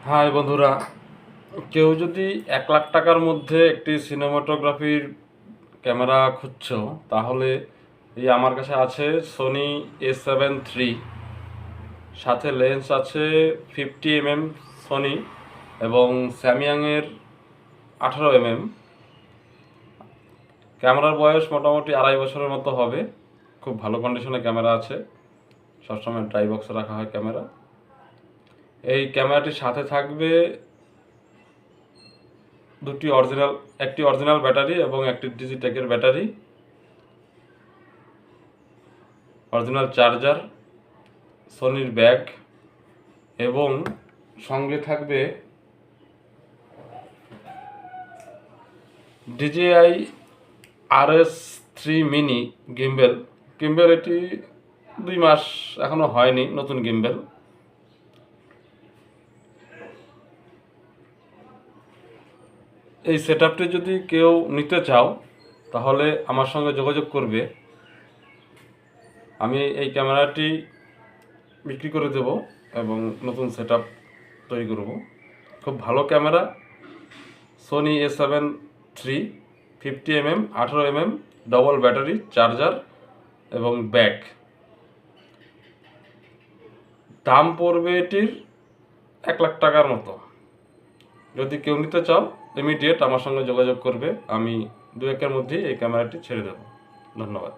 High বন্ধুরা, কেউ যদি 1 লাখ টাকার মধ্যে একটি সিনেমাটোগ্রাফির ক্যামেরা খুঁজছো, তাহলে এই আমার কাছে আছে সোনি A7 III। সাথে লেন্স আছে 50 mm সোনি এবং স্যামসাংয়ের 18 mm। ক্যামেরার বয়স মোটামুটি 2.5 বছরের মতো হবে। খুব ভালো কন্ডিশনে ক্যামেরা আছে, সবসময় ড্রাই বক্সে রাখা হয় ক্যামেরা। এই ক্যামেরাটির সাথে থাকবে একটি অরিজিনাল ব্যাটারি এবং একটি ডিজিটেকের ব্যাটারি, অরিজিনাল চার্জার, সোনির ব্যাগ এবং সঙ্গে থাকবে DJI RS3 মিনি গিম্বেল। এটি 2 মাস এখনো হয়নি, নতুন গিম্বেল। এই সেটআপটি যদি কেউ নিতে চাও, তাহলে আমার সঙ্গে যোগাযোগ করবে। আমি এই ক্যামেরাটি বিক্রি করে দেব এবং নতুন সেটআপ তৈরি করব। খুব ভালো camera, Sony A7 III, 50 mm, 18 mm, double battery, charger এবং ব্যাগ। দাম পড়বে এটির 1 লাখ টাকার মতো। যদি কেউ নিতে চাও, ইমিডিয়েট আমার সঙ্গে যোগাযোগ করবে। আমি 2-1 মধ্যেই এই ক্যামেরাটি ছেড়ে দেব। ধন্যবাদ।